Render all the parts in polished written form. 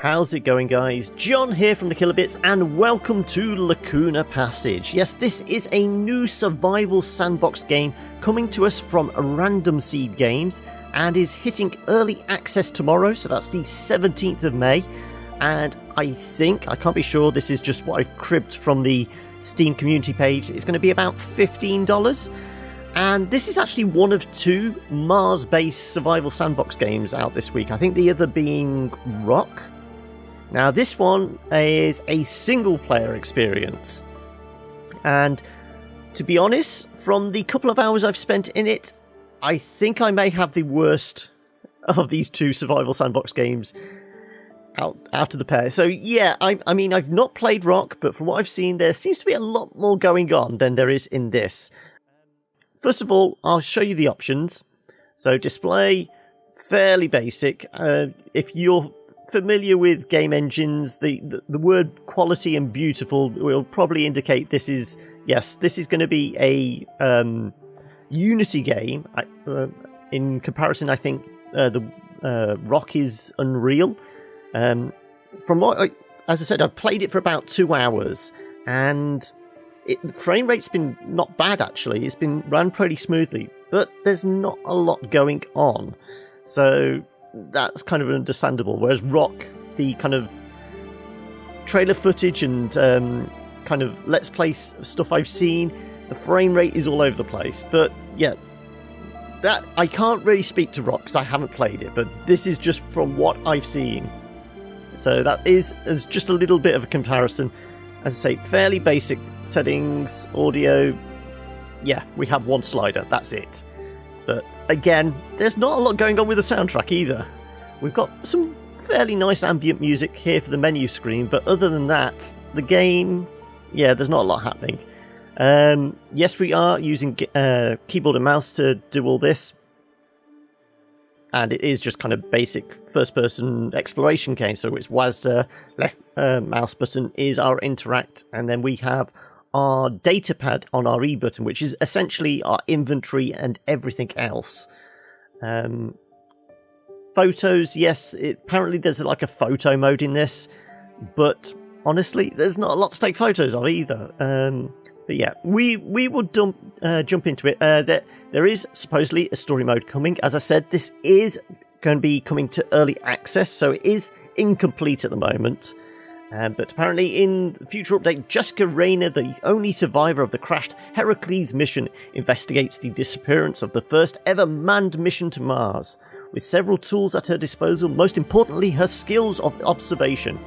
How's it going, guys? John here from the Killer Bits, and welcome to Lacuna Passage. Yes, this is a new survival sandbox game coming to us from Random Seed Games and is hitting early access tomorrow, so that's the 17th of May. And I can't be sure, this is just what I've cribbed from the Steam community page, it's going to be about $15. And this is actually one of two Mars-based survival sandbox games out this week. I think the other being Rock. Now, this one is a single-player experience. And to be honest, from the couple of hours I've spent in it, I think I may have the worst of these two survival sandbox games out of the pair. So yeah, I mean, I've not played Rock, but from what I've seen, there seems to be a lot more going on than there is in this. First of all, I'll show you the options. So display, fairly basic. If you're familiar with game engines, the word quality and beautiful will probably indicate this is going to be a Unity game. In comparison, I think the Rock is Unreal. From what as I said, I've played it for about 2 hours, and the frame rate's been not bad actually. It's been run pretty smoothly, but there's not a lot going on, so that's kind of understandable. Whereas Rock, the kind of trailer footage and kind of let's play stuff I've seen, the frame rate is all over the place. But yeah, that I can't really speak to Rock because I haven't played it, but this is just from what I've seen. So that is just a little bit of a comparison. As I say, fairly basic settings, audio. Yeah, we have one slider, that's it. But again, there's not a lot going on with the soundtrack either. We've got some fairly nice ambient music here for the menu screen, but other than that, the game, yeah, there's not a lot happening. Yes, we are using keyboard and mouse to do all this. And it is just kind of basic first-person exploration game. So it's WASD, left mouse button is our interact, and then we have our data pad on our E button, which is essentially our inventory and everything else. Photos, yes, apparently there's like a photo mode in this, but honestly, there's not a lot to take photos of either. But yeah, we will jump into it. There is supposedly a story mode coming. As I said, this is going to be coming to early access, so it is incomplete at the moment. But apparently in the future update, Jessica Rayner, the only survivor of the crashed Heracles mission, investigates the disappearance of the first ever manned mission to Mars. With several tools at her disposal, most importantly her skills of observation,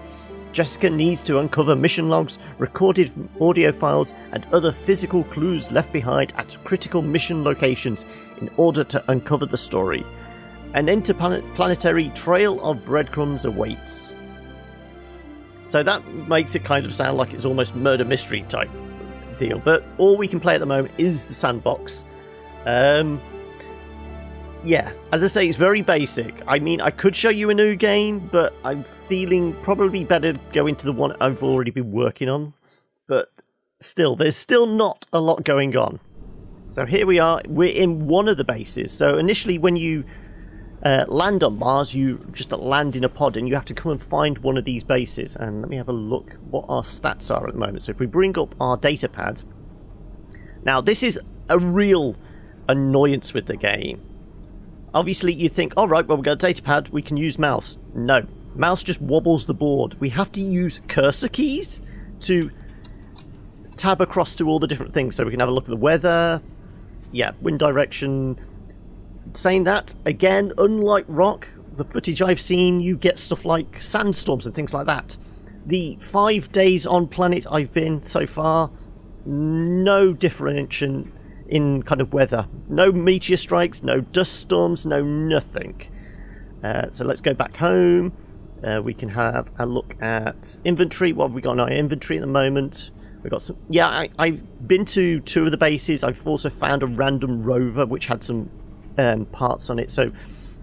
Jessica needs to uncover mission logs, recorded audio files, and other physical clues left behind at critical mission locations in order to uncover the story. An interplanetary trail of breadcrumbs awaits. So that makes it kind of sound like it's almost murder mystery type deal, but all we can play at the moment is the sandbox. Yeah, as I say, it's very basic. I mean, I could show you a new game, but I'm feeling probably better go into the one I've already been working on. But still, there's still not a lot going on. So here we are, we're in one of the bases. So initially when you land on Mars, you just land in a pod and you have to come and find one of these bases. And let me have a look what our stats are at the moment. So if we bring up our data pad. Now, this is a real annoyance with the game. Obviously, you think, all right, well, we've got a data pad, we can use mouse. No, mouse just wobbles the board. We have to use cursor keys to tab across to all the different things. So we can have a look at the weather, yeah, wind direction. Saying that, again, unlike Rock, the footage I've seen, you get stuff like sandstorms and things like that. The 5 days on planet I've been so far, no differentiation in kind of weather. No meteor strikes, no dust storms, no nothing. So let's go back home. We can have a look at inventory. What have we got in our inventory at the moment? We've got some... Yeah, I've been to 2 of the bases. I've also found a random rover which had some parts on it. So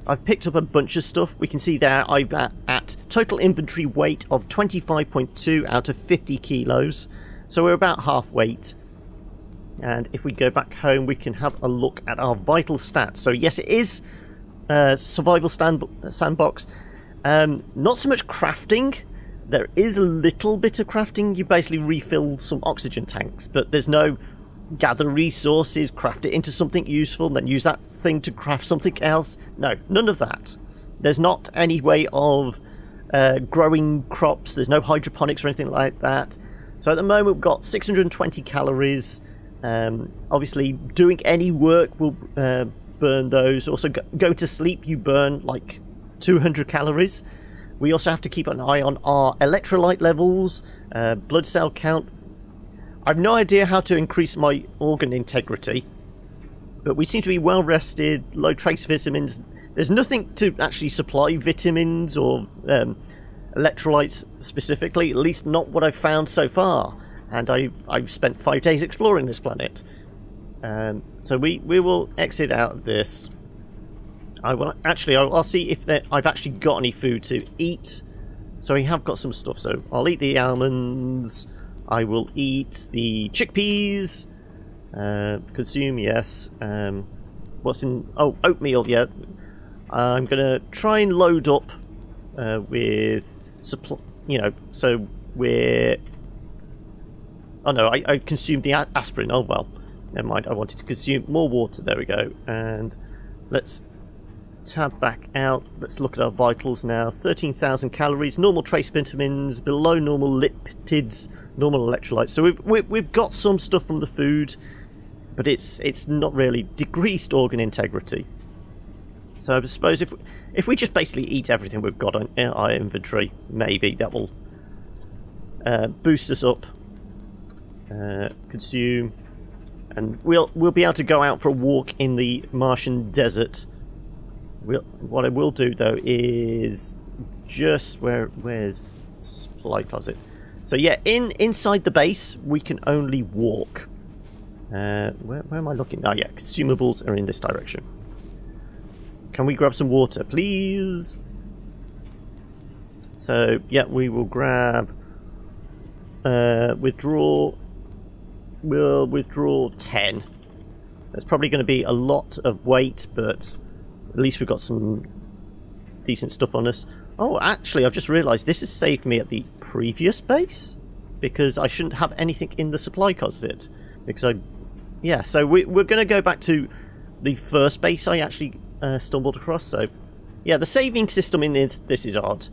I've picked up a bunch of stuff. We can see there I'm at total inventory weight of 25.2 out of 50 kilos. So we're about half weight. And if we go back home, we can have a look at our vital stats. So yes, it is survival sandbox. Not so much crafting. There is a little bit of crafting. You basically refill some oxygen tanks, but there's no gather resources, craft it into something useful, then use that thing to craft something else. No, none of that. There's not any way of growing crops. There's no hydroponics or anything like that. So at the moment we've got 620 calories. Obviously doing any work will burn those. Also go to sleep, you burn like 200 calories. We also have to keep an eye on our electrolyte levels, blood cell count. I've no idea how to increase my organ integrity, but we seem to be well rested, low trace vitamins. There's nothing to actually supply vitamins or electrolytes specifically, at least not what I've found so far. And I've spent 5 days exploring this planet. So we will exit out of this. I'll see if I've actually got any food to eat. So we have got some stuff. So I'll eat the almonds. I will eat the chickpeas. Consume, yes. What's in... Oh, oatmeal, yeah. I'm going to try and load up with... so we're... Oh no, I consumed the aspirin. Oh well, never mind. I wanted to consume more water. There we go. And let's tab back out. Let's look at our vitals now. 13,000 calories, normal trace vitamins, below normal lipids, normal electrolytes. So we've got some stuff from the food, but it's not really decreased organ integrity. So I suppose if we just basically eat everything we've got in our inventory, maybe that will boost us up. Consume, and we'll be able to go out for a walk in the Martian desert. What I will do though is just where's the supply closet? So yeah, inside the base we can only walk. Where am I looking? Oh yeah, consumables are in this direction. Can we grab some water, please? So yeah, we will grab withdraw. We'll withdraw 10. There's probably going to be a lot of weight, but at least we've got some decent stuff on us. Oh, actually, I've just realised this has saved me at the previous base, because I shouldn't have anything in the supply closet. Because so we're going to go back to the first base I actually stumbled across. So, yeah, the saving system in this is odd.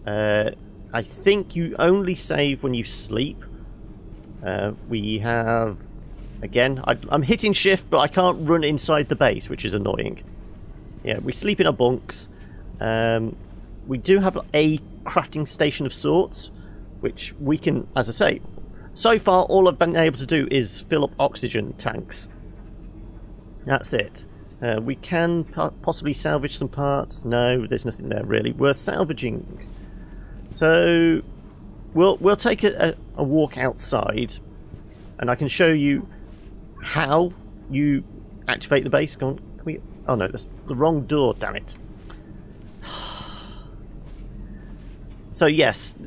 I think you only save when you sleep. We have, again, I'm hitting shift, but I can't run inside the base, which is annoying. Yeah, we sleep in our bunks. We do have a crafting station of sorts, which we can, as I say, so far all I've been able to do is fill up oxygen tanks. That's it. We can possibly salvage some parts. No, there's nothing there really worth salvaging. So we'll take a walk outside, and I can show you how you activate the base. Go on, can we? Oh no, that's the wrong door. Damn it. So yes,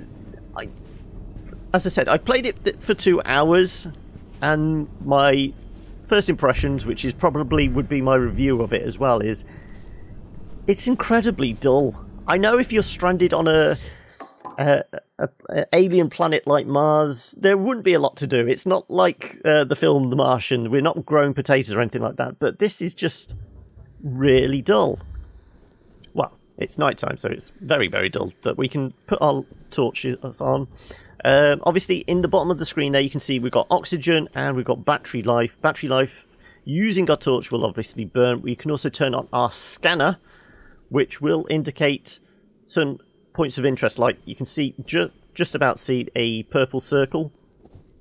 as I said, I played it for 2 hours, and my first impressions, which is probably would be my review of it as well, is it's incredibly dull. I know if you're stranded on a alien planet like Mars, there wouldn't be a lot to do. It's not like the film The Martian. We're not growing potatoes or anything like that, but this is just really dull. Well, it's nighttime, so it's very, very dull, but we can put our torches on. Obviously, in the bottom of the screen there, you can see we've got oxygen and we've got battery life. Battery life, using our torch, will obviously burn. We can also turn on our scanner, which will indicate some points of interest. Like you can see, just about see a purple circle.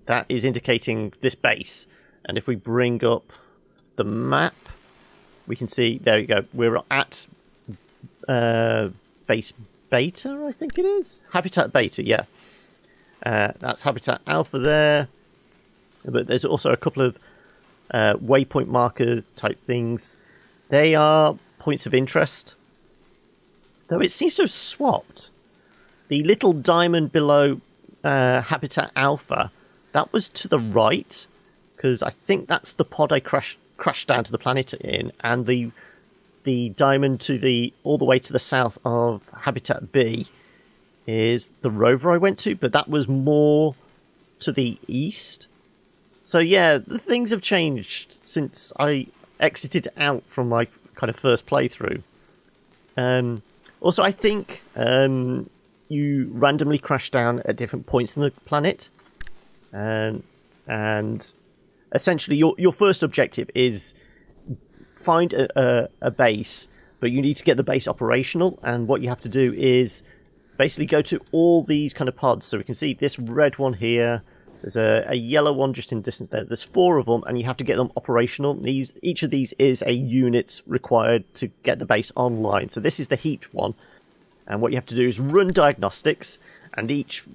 That is indicating this base. And if we bring up the map, we can see, there you go, we're at base Beta, I think it is. Habitat Beta, yeah. That's Habitat Alpha there. But there's also a couple of waypoint marker type things. They are points of interest. Though it seems to have swapped. The little diamond below Habitat Alpha, that was to the right, because I think that's the pod I crashed down to the planet in, and the the diamond to all the way to the south of Habitat B is the rover I went to, but that was more to the east. So yeah, things have changed since I exited out from my kind of first playthrough. Also, I think you randomly crash down at different points in the planet, and essentially your first objective is find a base, but you need to get the base operational, and what you have to do is basically go to all these kind of pods. So we can see this red one here, there's a yellow one just in distance there, there's 4 of them, and you have to get them operational. Each of these is a unit required to get the base online. So this is the heat one, and what you have to do is run diagnostics, and each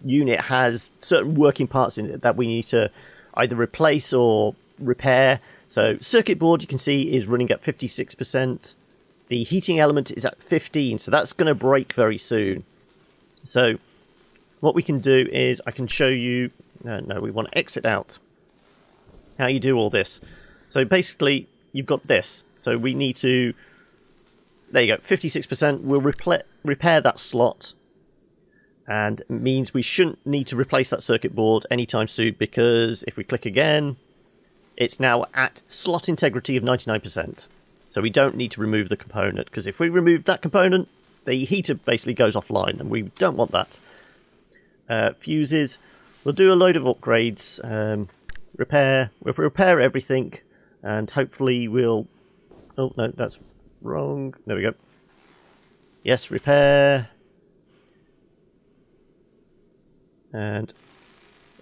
unit has certain working parts in it that we need to either replace or repair. So circuit board, you can see, is running at 56%. The heating element is at 15, so that's going to break very soon. So what we can do is I can show you... No, we want to exit out. How you do all this. So basically, you've got this. So we need to... There you go, 56%. We'll repair that slot. And it means we shouldn't need to replace that circuit board anytime soon, because if we click again, it's now at slot integrity of 99%. So we don't need to remove the component, because if we remove that component, the heater basically goes offline, and we don't want that. Fuses, we'll do a load of upgrades, we'll repair everything, and hopefully we'll... Oh, no, that's wrong. There we go. Yes, repair. And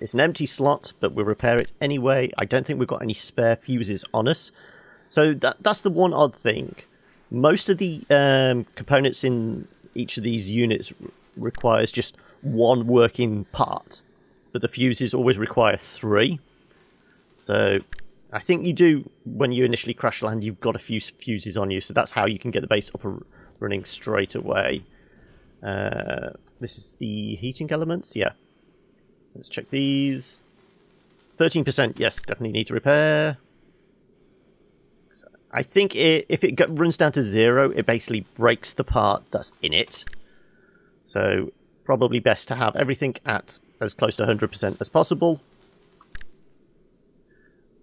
it's an empty slot, but we'll repair it anyway. I don't think we've got any spare fuses on us. So that's the one odd thing. Most of the components in each of these units requires just one working part, but the fuses always require 3. So I think you do, when you initially crash land, you've got a few fuses on you, so that's how you can get the base up and running straight away. This is the heating elements, yeah. Let's check these. 13%, yes, definitely need to repair. I think if it runs down to 0, it basically breaks the part that's in it. So probably best to have everything at as close to 100% as possible.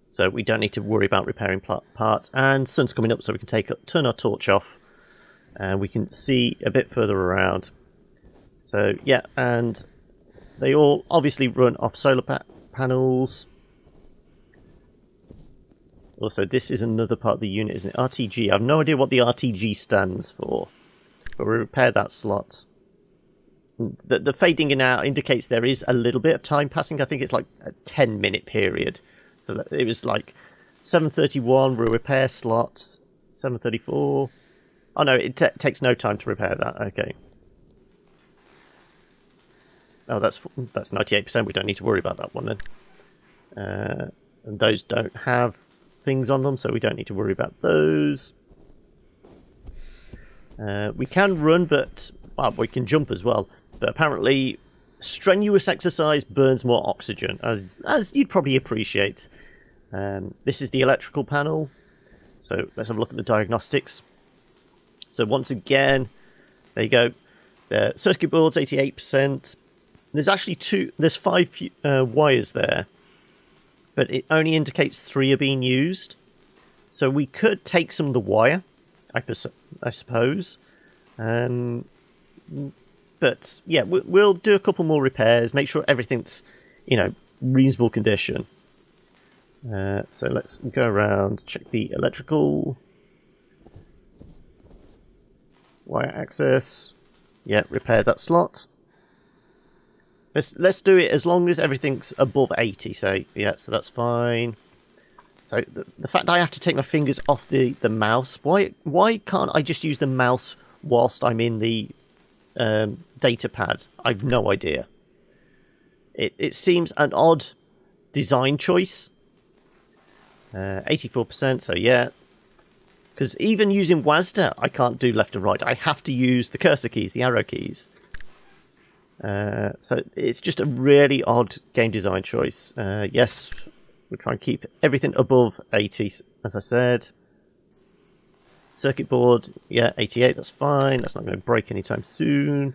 So we don't need to worry about repairing parts. And sun's coming up, so we can turn our torch off, and we can see a bit further around. So yeah, and they all obviously run off solar panels. Also, this is another part of the unit, isn't it? RTG. I have no idea what the RTG stands for, but we'll repair that slot. The fading in out indicates there is a little bit of time passing. I think it's like a 10-minute period. So it was like 7:31, we'll repair slot. 7:34. Oh no, it takes no time to repair that. Okay. Oh, that's 98%. We don't need to worry about that one then. And those don't have things on them, so we don't need to worry about those. We can run, but we can jump as well. But apparently, strenuous exercise burns more oxygen, as you'd probably appreciate. This is the electrical panel. So let's have a look at the diagnostics. So once again, there you go. The circuit board's 88%. There's actually there's 5 wires there, but it only indicates 3 are being used. So we could take some of the wire, I suppose. But yeah, we'll do a couple more repairs, make sure everything's, reasonable condition. So let's go around, check the electrical wire access. Yeah, repair that slot. Let's do it as long as everything's above 80, say. Yeah, so that's fine. So the fact that I have to take my fingers off the mouse, why can't I just use the mouse whilst I'm in the data pad? I've no idea. It seems an odd design choice. 84%, so yeah. Because even using WASD, I can't do left and right. I have to use the cursor keys, the arrow keys. So it's just a really odd game design choice. Yes, we'll try and keep everything above 80, as I said. Circuit board, yeah, 88, that's fine. That's not going to break anytime soon.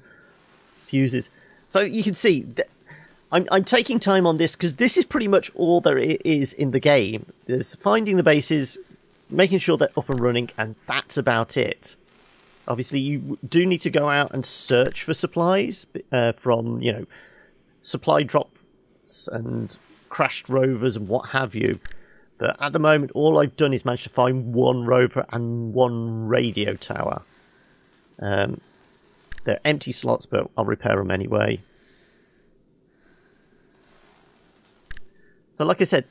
Fuses. So you can see that I'm taking time on this because this is pretty much all there is in the game. There's finding the bases, making sure they're up and running, and that's about it. Obviously, you do need to go out and search for supplies from, supply drops and crashed rovers and what have you. But at the moment, all I've done is manage to find one rover and one radio tower. They're empty slots, but I'll repair them anyway. So like I said,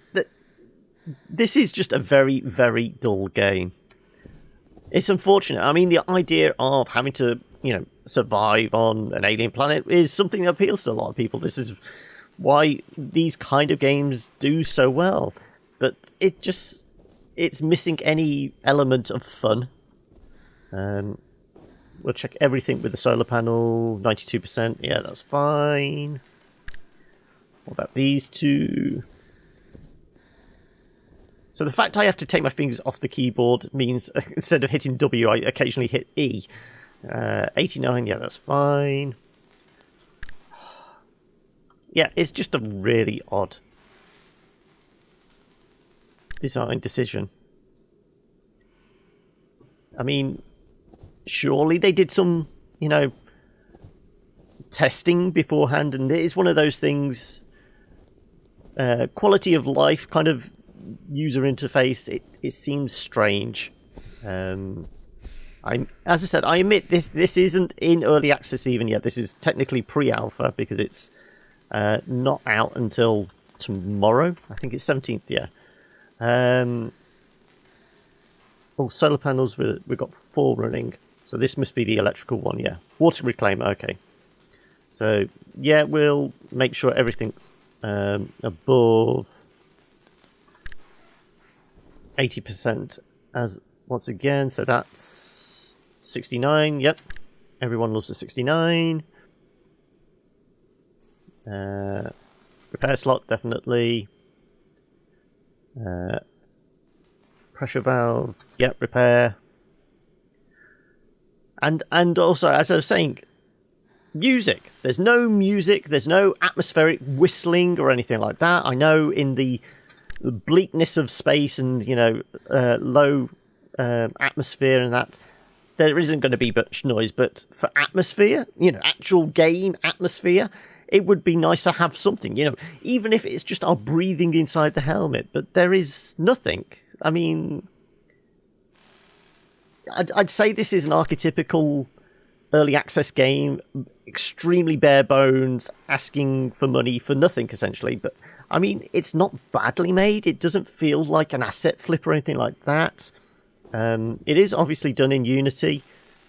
this is just a very, very dull game. It's unfortunate. I mean, the idea of having to, survive on an alien planet is something that appeals to a lot of people. This is why these kind of games do so well. But it's missing any element of fun. We'll check everything with the solar panel. 92%. Yeah, that's fine. What about these two? So the fact I have to take my fingers off the keyboard means instead of hitting W, I occasionally hit E. 89, yeah, that's fine. Yeah, it's just a really odd design decision. I mean, surely they did some, testing beforehand, and it is one of those things, quality of life kind of user interface, it seems strange. As I said, I admit this isn't in early access even yet. This is technically pre-alpha because it's not out until tomorrow. I think it's 17th, yeah. Solar panels, we've got 4 running. So this must be the electrical one, yeah. Water reclaimer, okay. So, yeah, we'll make sure everything's above 80% as once again. So that's 69, yep. Everyone loves the 69. Repair slot, definitely. Pressure valve, yep, repair. And also, as I was saying, music. There's no music, there's no atmospheric whistling or anything like that. I know in the bleakness of space and, low atmosphere and that, there isn't going to be much noise, but for atmosphere, actual game atmosphere, it would be nice to have something, even if it's just our breathing inside the helmet, but there is nothing. I mean, I'd say this is an archetypical early access game, extremely bare bones, asking for money for nothing, essentially. But, I mean, it's not badly made. It doesn't feel like an asset flip or anything like that. It is obviously done in Unity.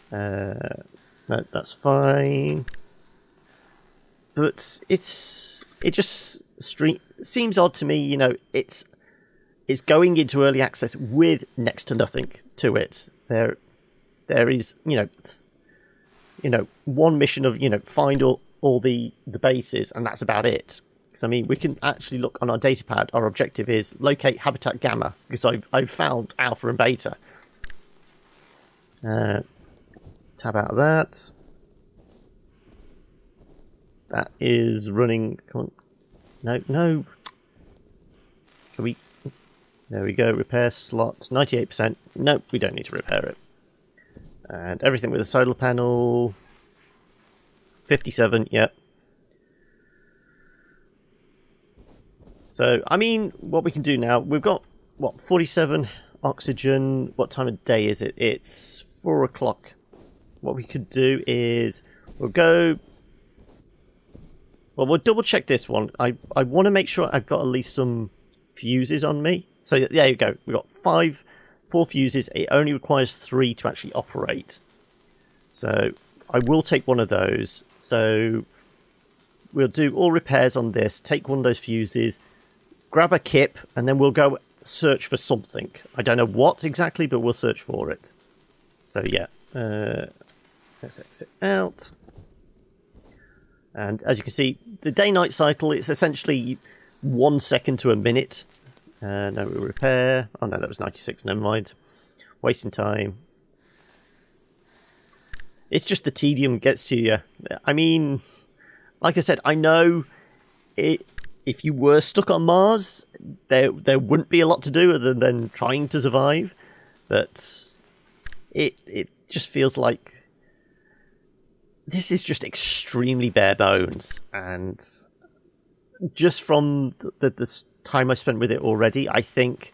That's fine. But it just seems odd to me, it's going into early access with next to nothing to it. There is, one mission of, find all the bases, and that's about it. Because, I mean, we can actually look on our datapad. Our objective is locate habitat gamma, because I've found alpha and beta. Tab out of that. That is running. Come on. No. Can we? There we go. Repair slot. 98%. Nope, we don't need to repair it. And everything with a solar panel. 57. Yep. So, I mean, what we can do now, we've got, 47 oxygen. What time of day is it? It's 4 o'clock. What we could do is, we'll double check this one. I want to make sure I've got at least some fuses on me. So, there you go. We've got 4 fuses. It only requires 3 to actually operate. So, I will take one of those. So, we'll do all repairs on this, take one of those fuses, grab a kip, and then we'll go search for something. I don't know what exactly, but we'll search for it. So, yeah. Let's exit out. And as you can see, the day-night cycle is essentially 1 second to a minute. No, we'll repair. Oh, no, that was 96. Never mind. Wasting time. It's just the tedium gets to you. I mean, like I said, I know if you were stuck on Mars, there wouldn't be a lot to do other than trying to survive. But it just feels like this is just extremely bare bones. And just from the time I spent with it already, I think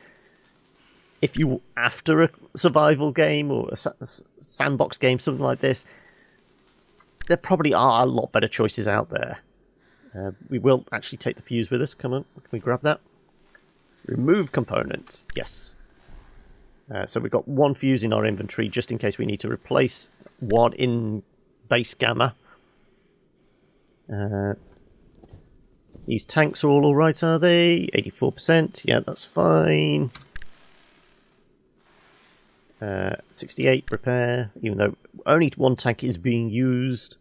if you after a survival game or a sandbox game, something like this, there probably are a lot better choices out there. We will actually take the fuse with us. Come on, can we grab that? Remove component. Yes. So we've got one fuse in our inventory just in case we need to replace one in base gamma. These tanks are all right, are they? 84%. Yeah, that's fine. 68 repair, even though only one tank is being used.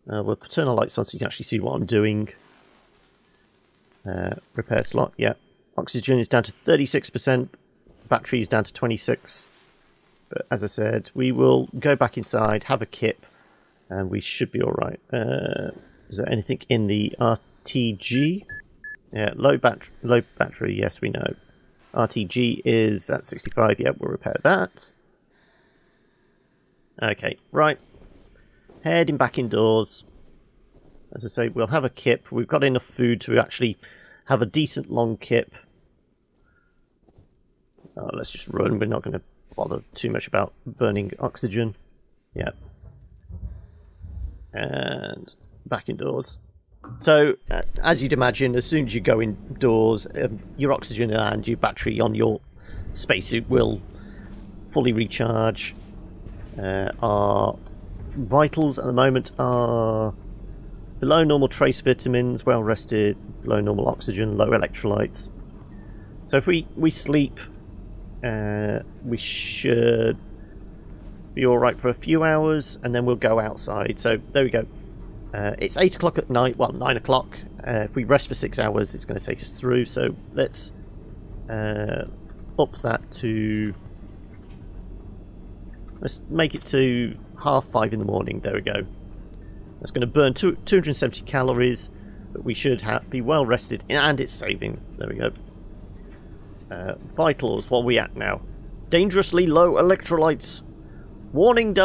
We'll turn our lights on so you can actually see what I'm doing. Repair slot, yeah. Oxygen is down to 36%. Battery is down to 26%. But as I said, we will go back inside, have a kip, and we should be alright. Is there anything in the RTG? Yeah, low battery, yes, we know. RTG is at 65, yeah, we'll repair that. Okay, right. Heading back indoors. As I say, we'll have a kip. We've got enough food to actually have a decent long kip. Let's just run. We're not going to bother too much about burning oxygen. Yeah. And back indoors. So, as you'd imagine, as soon as you go indoors, your oxygen and your battery on your spacesuit will fully recharge. Our vitals at the moment are below normal trace vitamins, well rested, below normal oxygen, low electrolytes. So if we sleep, we should be alright for a few hours, and then we'll go outside. So there we go. It's 8 o'clock at night, well, 9 o'clock. If we rest for 6 hours, it's going to take us through. So let's up that to... Let's make it to 5:30 in the morning. There we go. That's going to burn 270 calories, but we should be well rested, and it's saving. There we go. Vitals, what are we at now? Dangerously low electrolytes. Warning.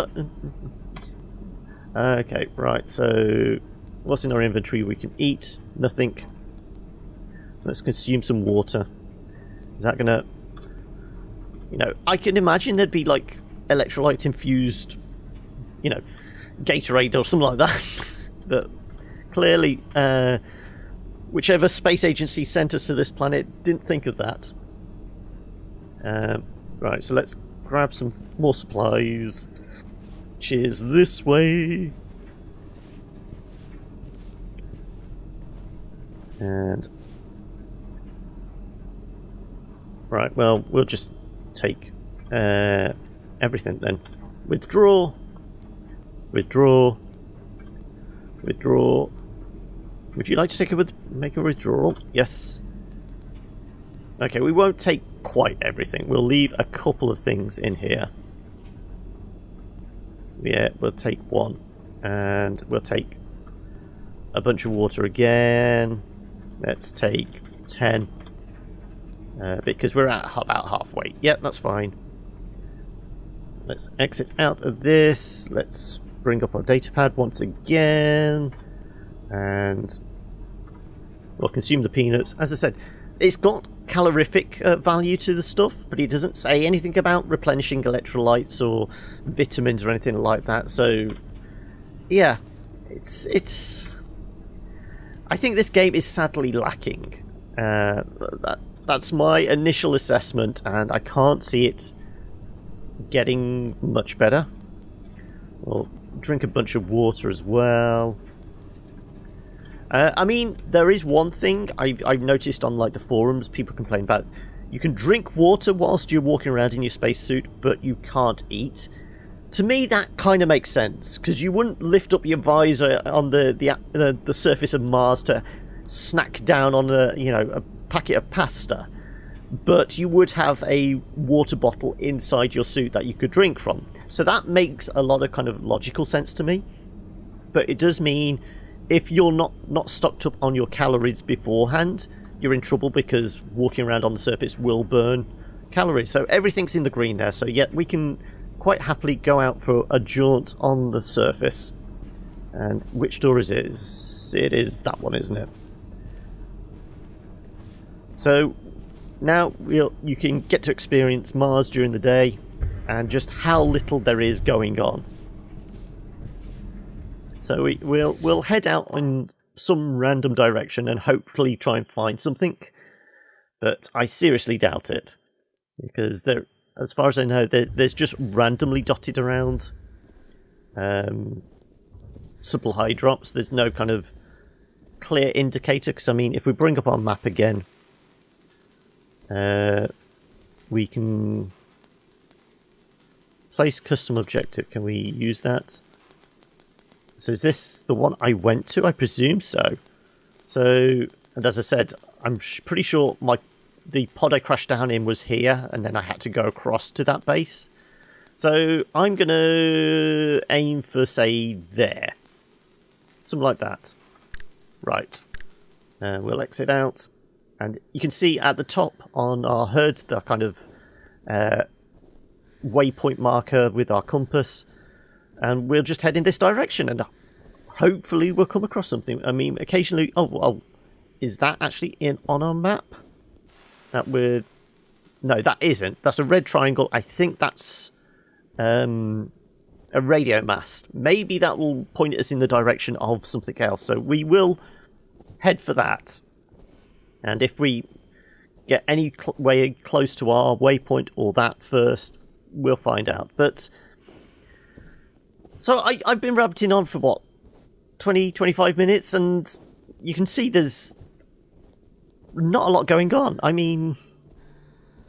Okay, right, so what's in our inventory? We can eat. Nothing. Let's consume some water. Is that going to... You know, I can imagine there'd be, like, electrolyte infused, you know, Gatorade or something like that. But clearly, whichever space agency sent us to this planet didn't think of that. Right, so let's grab some more supplies. Cheers this way. And... Right, well, we'll just take everything then. Withdraw. Withdraw. Withdraw. Would you like to make a withdrawal? Yes. Okay, we won't take quite everything. We'll leave a couple of things in here. Yeah, we'll take one. And we'll take a bunch of water again. Let's take 10. Because we're at about halfway. Yeah, that's fine. Let's exit out of this. Let's bring up our datapad once again. And we'll consume the peanuts. As I said, it's got calorific value to the stuff, but it doesn't say anything about replenishing electrolytes or vitamins or anything like that. So, yeah, it's. I think this game is sadly lacking. That's my initial assessment, and I can't see it getting much better. We'll drink a bunch of water as well. I mean, there is one thing I've noticed on like the forums, people complain about. You can drink water whilst you're walking around in your spacesuit, but you can't eat. To me, that kind of makes sense, because you wouldn't lift up your visor on the surface of Mars to snack down on a packet of pasta. but you would have a water bottle inside your suit that you could drink from. So that makes a lot of kind of logical sense to me. But it does mean if you're not stocked up on your calories beforehand, you're in trouble because walking around on the surface will burn calories. So everything's in the green there. So yeah, we can quite happily go out for a jaunt on the surface. And which door is it? It is that one, isn't it? So now you can get to experience Mars during the day and just how little there is going on. So we'll head out in some random direction and hopefully try and find something, but I seriously doubt it, because there, as far as I know, there's just randomly dotted around supply drops. There's no kind of clear indicator, because I mean, if we bring up our map again, we can place custom objective. Can we use that? So is this the one I went to? I presume so. So, and as I said, I'm pretty sure the pod I crashed down in was here, and then I had to go across to that base. So I'm going to aim for, say, there. Something like that. Right. We'll exit out. And you can see at the top on our HUD, the kind of waypoint marker with our compass. And we'll just head in this direction, and hopefully we'll come across something. I mean, occasionally... Oh, is that actually on our map? No, that isn't. That's a red triangle. I think that's a radio mast. Maybe that will point us in the direction of something else. So we will head for that. And if we get any way close to our waypoint or that first, we'll find out. But... So I've been rabbiting on for, what, 20, 25 minutes, and you can see there's not a lot going on. I mean,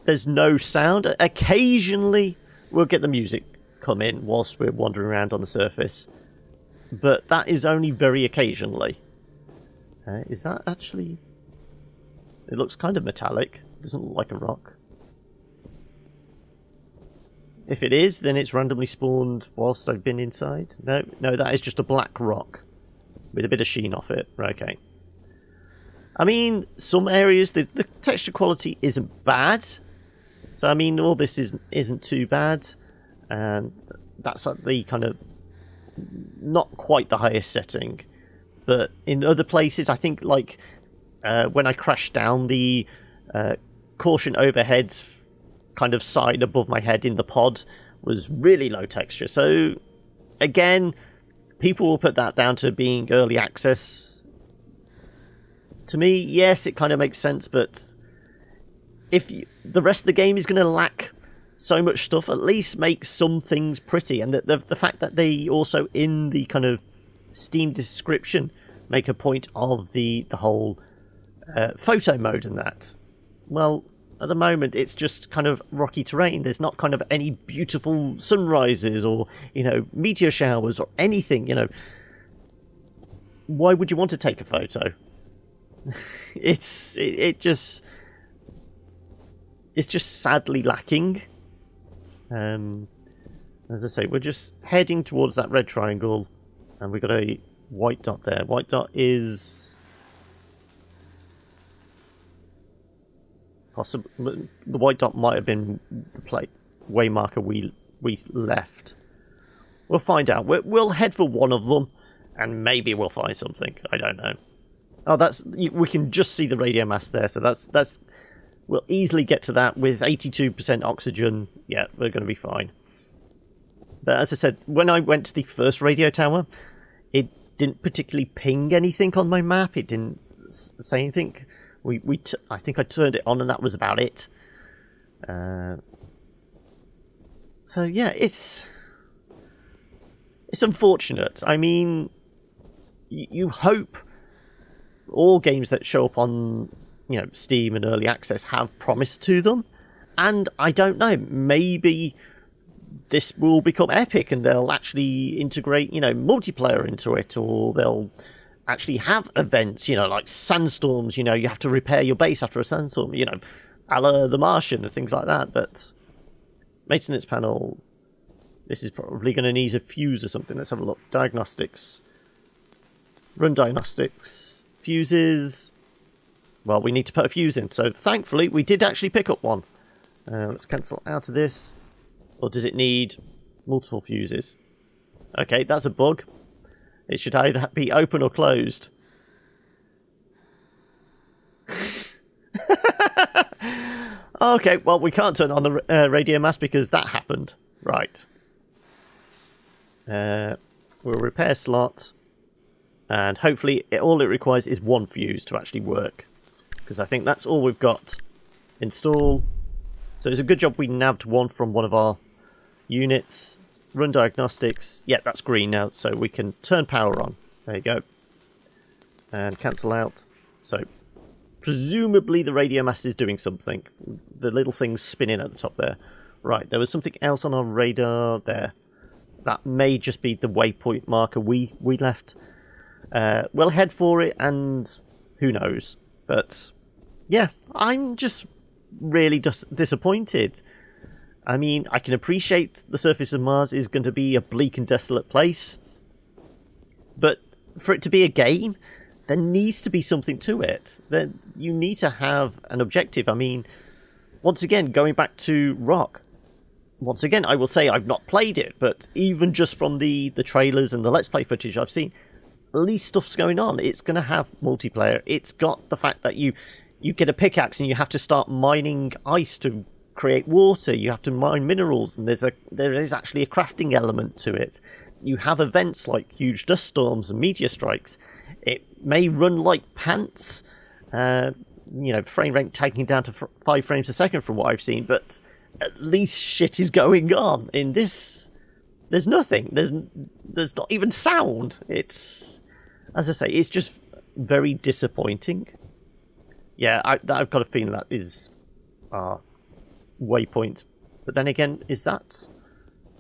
there's no sound. Occasionally, we'll get the music come in whilst we're wandering around on the surface, but that is only very occasionally. Is that actually... It looks kind of metallic. It doesn't look like a rock. If it is, then it's randomly spawned whilst I've been inside. No, that is just a black rock with a bit of sheen off it. Okay. I mean, some areas, the texture quality isn't bad. So, I mean, all this isn't too bad. And that's at the kind of not quite the highest setting. But in other places, I think, like, when I crashed down, the caution overhead kind of side above my head in the pod was really low texture. So again, people will put that down to being early access. To me, yes, it kind of makes sense, but if the rest of the game is going to lack so much stuff, at least make some things pretty. And the fact that they also, in the kind of Steam description, make a point of the whole photo mode and that, well, at the moment, it's just kind of rocky terrain. There's not kind of any beautiful sunrises or, meteor showers or anything, Why would you want to take a photo? It's just sadly lacking. As I say, we're just heading towards that red triangle, and we've got a white dot there. White dot is... possibly the white dot might have been the way marker we left. We'll find out. We'll head for one of them, and maybe we'll find something. I don't know. Oh, we can just see the radio mast there, so that's we'll easily get to that with 82% oxygen. Yeah, we're going to be fine. But as I said, when I went to the first radio tower, it didn't particularly ping anything on my map. It didn't say anything. I think I turned it on and that was about it. So yeah, it's unfortunate. I mean, you hope all games that show up on Steam and early access have promise to them, and I don't know, maybe this will become epic and they'll actually integrate multiplayer into it, or they'll actually have events, like sandstorms, you have to repair your base after a sandstorm, a la The Martian and things like that, but maintenance panel, this is probably going to need a fuse or something. Let's have a look. Diagnostics. Run diagnostics. Fuses. Well, we need to put a fuse in, so thankfully we did actually pick up one. Let's cancel out of this. Or does it need multiple fuses? Okay, that's a bug. It should either be open or closed. Okay, well, we can't turn on the radio mass because that happened. Right. We'll repair slot. And hopefully all it requires is one fuse to actually work. Because I think that's all we've got. Install. So it's a good job we nabbed one from one of our units. Run diagnostics. Yeah, that's green now, so we can turn power on. There you go. And cancel out. So presumably the radio mass is doing something. The little thing's spinning at the top there. Right, there was something else on our radar there. That may just be the waypoint marker we left. We'll head for it, and who knows. But yeah, I'm just really disappointed. I mean, I can appreciate the surface of Mars is going to be a bleak and desolate place. But for it to be a game, there needs to be something to it. Then you need to have an objective. I mean, once again, going back to Rock. Once again, I will say I've not played it, but even just from the trailers and the Let's Play footage I've seen, at least stuff's going on. It's going to have multiplayer. It's got the fact that you get a pickaxe and you have to start mining ice to create water. You have to mine minerals, and there is actually a crafting element to it. You have events like huge dust storms and meteor strikes. It may run like pants, frame rate taking down to 5 frames a second from what I've seen, but at least shit is going on. In this, there's nothing. There's not even sound. It's, as I say, it's just very disappointing. Yeah, I've got a feeling that is our waypoint. But then again, that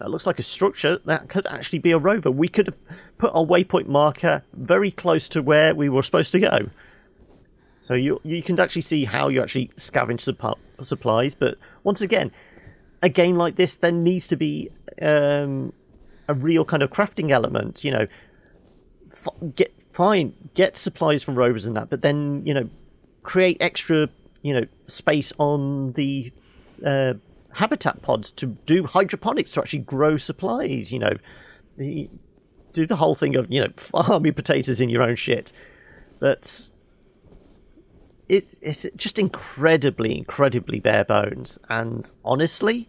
looks like a structure that could actually be a rover. We could have put our waypoint marker very close to where we were supposed to go. So you can actually see how you actually scavenge supplies. But once again, a game like this, there needs to be a real kind of crafting element. You know, get supplies from rovers and that, but then create extra space on the habitat pods to do hydroponics to actually grow supplies. Do the whole thing of farming potatoes in your own shit, but it's just incredibly bare bones. And honestly,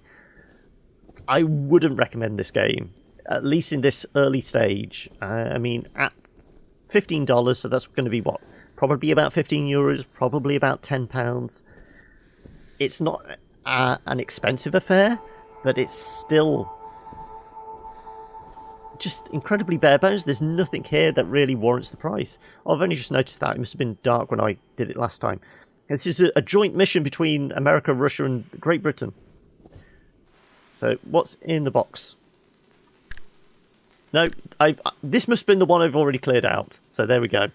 I wouldn't recommend this game, at least in this early stage. I mean, at $15, so that's going to be what, probably about €15, probably about £10. It's not an expensive affair, but it's still just incredibly bare bones. There's nothing here that really warrants the price. I've only just noticed that. It must have been dark when I did it last time. This is a joint mission between America, Russia, and Great Britain. So, what's in the box? No, this must have been the one I've already cleared out. So, there we go.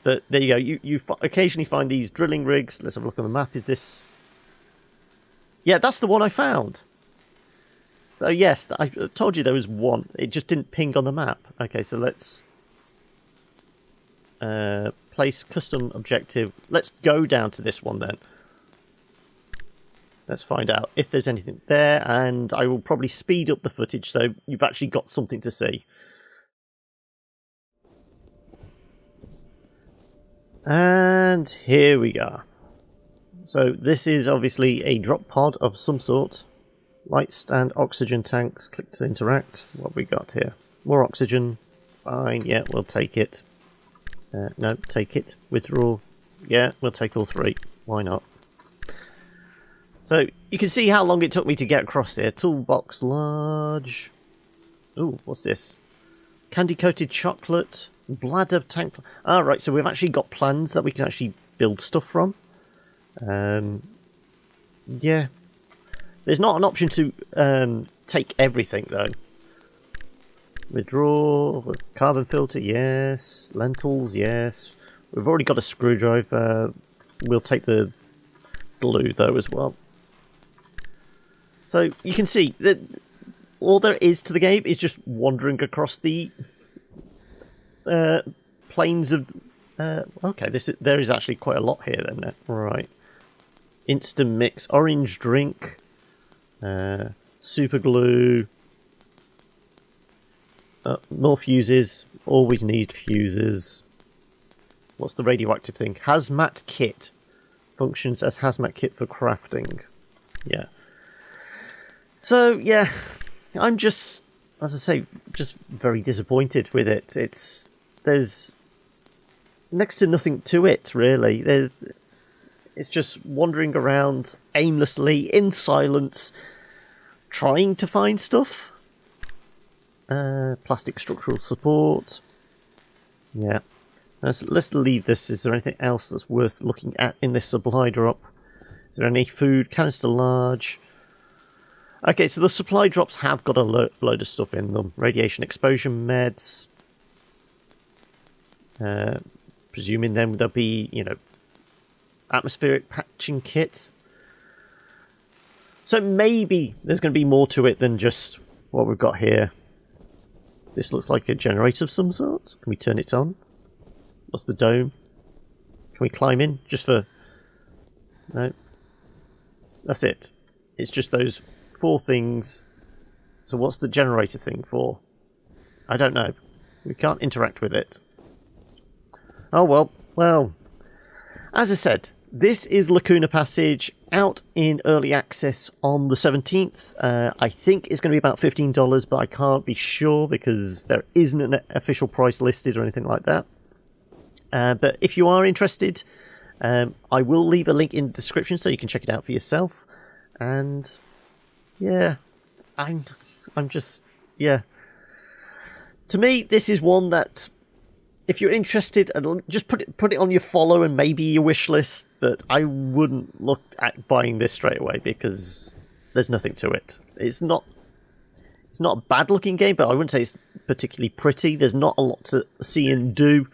But there you go. You occasionally find these drilling rigs. Let's have a look on the map. Is this... Yeah, that's the one I found. So yes, I told you there was one. It just didn't ping on the map. Okay, so let's place custom objective. Let's go down to this one then. Let's find out if there's anything there, and I will probably speed up the footage so you've actually got something to see. And here we go. So this is obviously a drop pod of some sort. Light stand, oxygen tanks, click to interact. What have we got here? More oxygen. Fine, yeah, we'll take it. No, take it. Withdraw. Yeah, we'll take all 3. Why not? So, you can see how long it took me to get across here. Toolbox large. Ooh, what's this? Candy-coated chocolate. Bladder tank. Ah, right, so we've actually got plans that we can actually build stuff from. Yeah. There's not an option to take everything, though. Withdraw. Carbon filter, yes. Lentils, yes. We've already got a screwdriver. We'll take the glue though as well. So you can see that all there is to the game is just wandering across the plains of... okay, there is actually quite a lot here then. Right. Instant mix, orange drink, super glue, more fuses, always need fuses. What's the radioactive thing? Hazmat kit. Functions as hazmat kit for crafting. Yeah. So, yeah, I'm just, as I say, just very disappointed with it. There's next to nothing to it, really. It's just wandering around aimlessly, in silence, trying to find stuff. Plastic structural support. Yeah. Let's leave this. Is there anything else that's worth looking at in this supply drop? Is there any food? Canister large. Okay, so the supply drops have got a load of stuff in them. Radiation exposure meds. Presuming then there'll be, atmospheric patching kit. So maybe there's going to be more to it than just what we've got here. This looks like a generator of some sort. Can we turn it on? What's the dome? Can we climb in? Just for... No. That's it. It's just those 4 things. So what's the generator thing for? I don't know. We can't interact with it. Oh, well. As I said, this is Lacuna Passage, out in early access on the 17th. I think it's going to be about $15, but I can't be sure because there isn't an official price listed or anything like that. But if you are interested, I will leave a link in the description so you can check it out for yourself. And yeah, I'm just, yeah. To me, this is one that, if you're interested, just put it on your follow and maybe your wish list. But I wouldn't look at buying this straight away because there's nothing to it. It's not a bad looking game, but I wouldn't say it's particularly pretty. There's not a lot to see and do.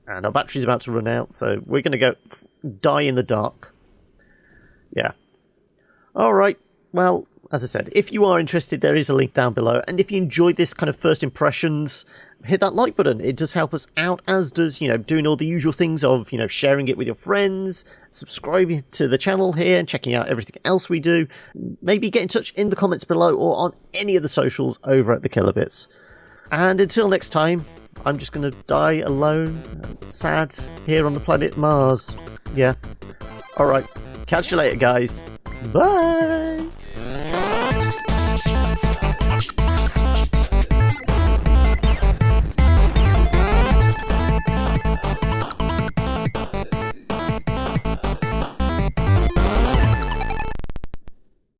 And our battery's about to run out, so we're going to go die in the dark. Yeah. Alright, well, as I said, if you are interested, there is a link down below. And if you enjoyed this kind of first impressions, hit that like button. It does help us out, as does, doing all the usual things of, sharing it with your friends, subscribing to the channel here, and checking out everything else we do. Maybe get in touch in the comments below or on any of the socials over at the Kilobits. And until next time, I'm just going to die alone, sad, here on the planet Mars. Yeah. Alright. Catch you later, guys. Bye!